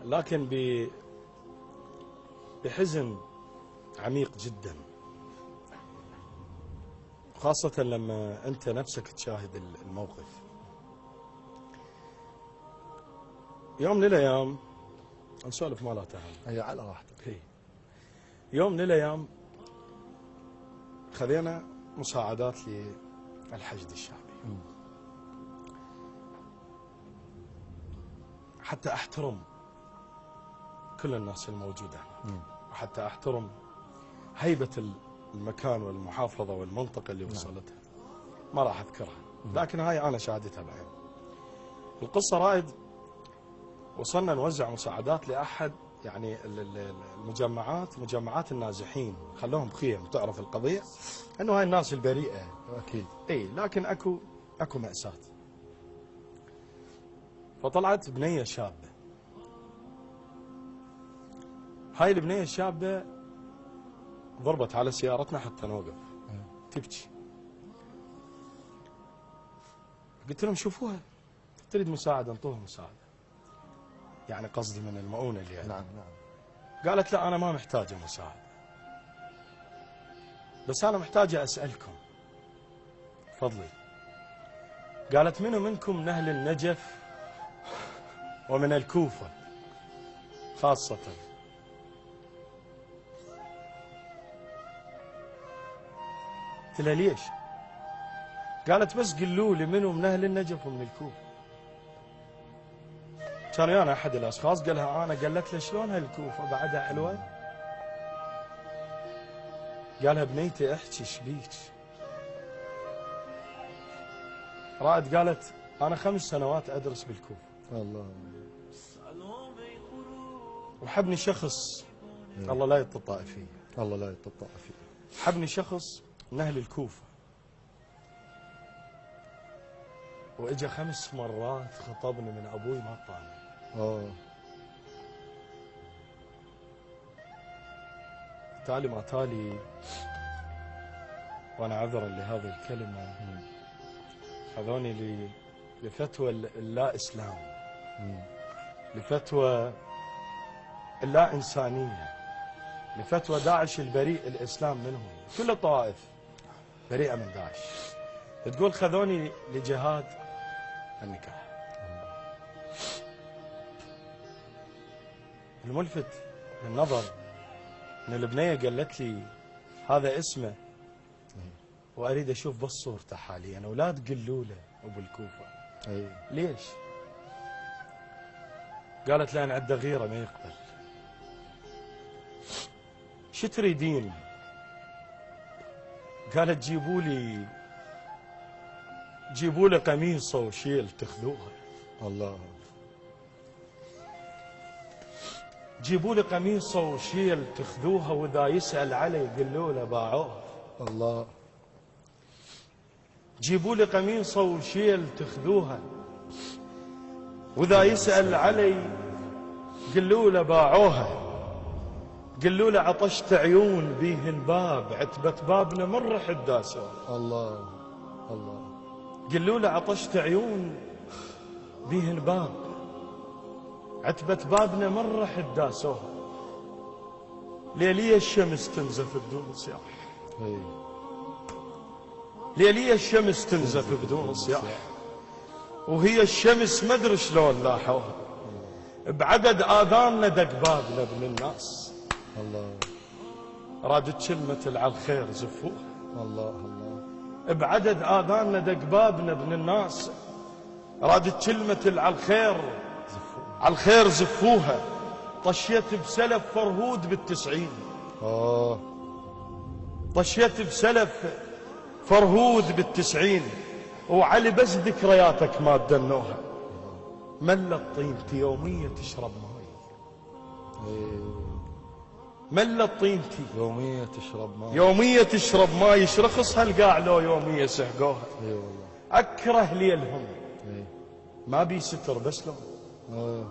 لكن بحزن عميق جدا، خاصة لما أنت نفسك تشاهد الموقف. يوم من الأيام نسولف مالات أهم. هي على راحتك. يوم من الأيام خذينا مساعدات للحشد الشعبي. حتى أحترم كل الناس الموجودة، وحتى أحترم هيبة المكان والمحافظة والمنطقة اللي وصلتها، ما راح أذكرها، لكن هاي أنا شاهدتها بعين. القصة رائد وصلنا نوزع مساعدات لأحد يعني مجمعات النازحين، خلوهم خيم. تعرف القضية أنه هاي الناس البريئة أكيد، لكن أكو مأساة. فطلعت بنية شابة، هاي البنية الشابة ضربت على سيارتنا حتى نوقف، تبكي. قلت لهم شوفوها، تريد مساعدة انطوها مساعدة، يعني قصدي من المؤونة اللي يعني. نعم. قالت لا أنا ما محتاجة مساعدة، بس أنا محتاجة أسألكم فضلي. قالت منو منكم من أهل النجف ومن الكوفة خاصة؟ قلت لها ليش؟ قالت بس قلوا لي منو من أهل النجف ومن الكوفة. كان ويانا أحد الأشخاص قالها أنا، قالت له شلون هالكوفة بعدها حلوة؟ قالها بنيتي احكي شبيك؟ رائد قالت أنا 5 سنوات أدرس بالكوفة. الله. وحبني شخص، الله لا يطلع طائفية، الله لا يطلع فيه. حبني شخص من أهل الكوفة، وإجا 5 مرات خطبني من أبوي ما طاني. تالي ما تالي، وأنا عذرا لهذه الكلمة، خذوني لفتوى اللا إسلام، لفتوى اللا إنسانية، لفتوى داعش البريء الإسلام منهم. كل الطوائف بريئة من داعش. تقول خذوني لجهاد النكاح. الملفت للنظر ان البنية قالت لي هذا اسمه واريد اشوف بس صورته حاليا، ولا تقولوا له ابو الكوفة. ليش؟ قالت لان عنده غيرة ما يقبل. شو تريدين؟ قالت جيبوا لي قميصه وشيل تاخذوها. الله. جيبوا لي قميصه وشيل تاخذوها، واذا يسأل علي قولوا له باعوها. الله. جيبوا لي قميصه وشيل تاخذوها، واذا يسأل علي قولوا له باعوها. قولوا له عطشت عيون بيهن باب، عتبة بابنا من رح تداسوها. الله. الله. قولوا له عطشت عيون بيهن باب، عتبة بابنا من رح تداسوها. ليلية الشمس تنزف بدون صياح، ليلية الشمس تنزف بدون صياح، وهي الشمس ما ادري شلون لاحوها. بعدد آذاننا دق بابنا ابن الناس. الله. رادت كلمة على الخير زفوها. الله. الله. بعدد آذاننا دق بابنا ابن الناس، رادت كلمة على الخير على الخير زفوها. طشيت بسلف فرهود بال90. طشيت بسلف فرهود بال90، وعلي بس ذكرياتك ما تدنوها. ملت طينتي يومية تشرب ماي، ملت طينتي يومية تشرب ماي، يومية تشرب ماي. يشرخص هالقاع لو يومية سحقوها. اي والله. أكره ليلهم ما بي ستر بس لون.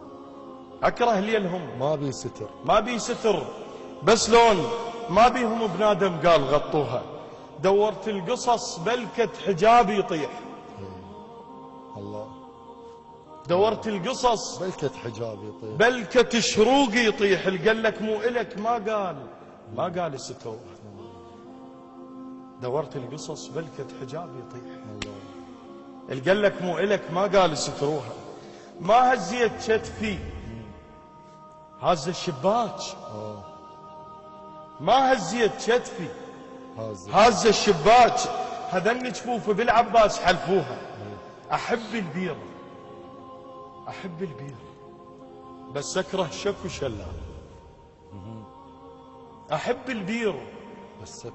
أكره ليلهم ما بي ستر، ما بي ستر بس لون. ما بيهم بنادم قال غطوها. دورت القصص بلكت حجابي يطيح. الله. دورت القصص بلكة حجاب يطيح. بلكة شروق يطيح. قال لك مو إلك ما قال ستروها. دورت القصص بلكة حجاب يطيح. الله. قال لك مو إلك ما قال ستروها. ما هزيت شتفي هز الشباك. ما هزيت شتفي هز الشباك. هذني جفوف بالعباس حلفوها. أحب البير بس أكره شك وشلال. أحب البير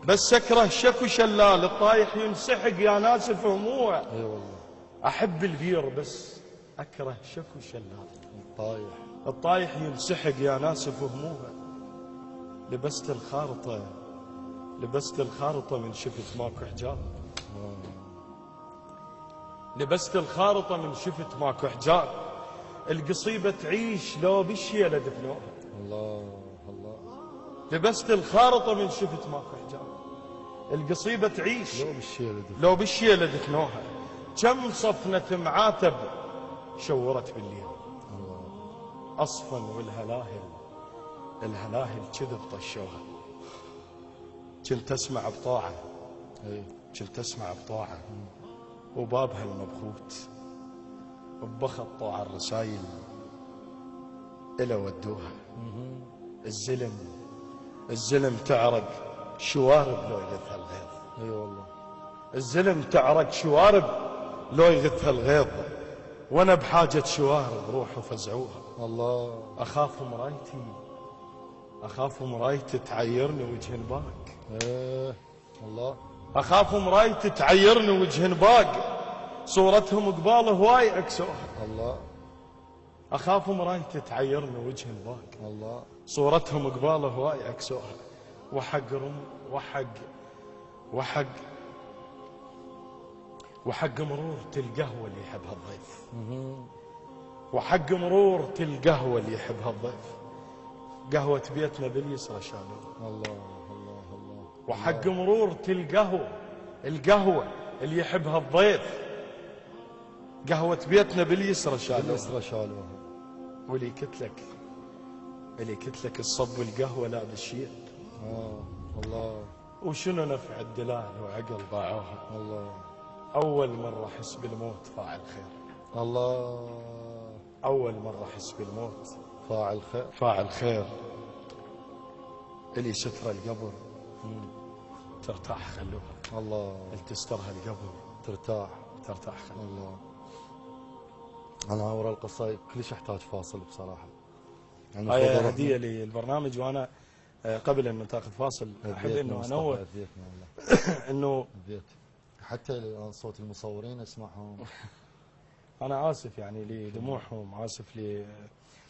بس أكره شك وشلال. الطايح ينسحق يا ناس فهموها. اي والله. أحب البير بس أكره شك وشلال. الطايح ينسحق يا ناس فهموها. لبست الخارطة من شفت ماكو حجاب. لبست الخارطة من شفت ماكو حجاب. القصيبة تعيش لو بالشيلة دفنوها. الله. لبست الخارطة من شفت ماكو حجاب. القصيبة تعيش لو بالشيلة دفنوها. كم صفنة معاتب شورت بالليل. أصفا والهلاهل كذب طشوها. كنت أسمع بطاعة وبابها المبخوت ببخط طاع الرسايل إلى ودوها. الزلم تعرق شوارب لو يغثها الغيظ. اي والله. الزلم تعرق شوارب لو يغثها الغيظ. وانا بحاجة شوارب روحوا فزعوها. الله. اخاف مرايتي تعيرني وجه باق. الله. اخاف مرايتي تعيرني وجه باق. صورتهم قباله هواي عكسوها. الله. اخاف مرايتي تعيرني وجه باق. الله. صورتهم قباله هواي عكسوها. وحق مرور القهوة اللي يحبها الضيف. وحق مرور القهوة اللي يحبها الضيف. قهوة بيتنا باليسرى شالوها. الله. وحق مرور القهوة اللي يحبها الضيف. قهوة بيتنا باليسرى شالوها. واللي كتلك الصب والقهوة لا بالشيء. الله. وشنو نفع الدلال وعقل ضاعوها. الله. أول مرة أحس بالموت فاعل خير. الله. أول مرة أحس بالموت فاعل خير. اللي ستر القبر ترتاح خلوها. الله. اللي تسترها القبر ترتاح خلوها. الله. أنا ورا القصة كلش أحتاج فاصل بصراحة. يعني هاي هدية للبرنامج. وأنا قبل أن تأخذ فاصل أحب أنه أنوه أنه حتى صوت المصورين أسمعهم. أنا آسف يعني لدموعهم، آسف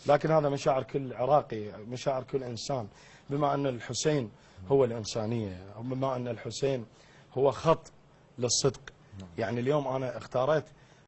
لكن هذا مشاعر كل عراقي، مشاعر كل إنسان. بما أن الحسين هو الإنسانية، بما أن الحسين هو خط للصدق. يعني اليوم أنا اختاريت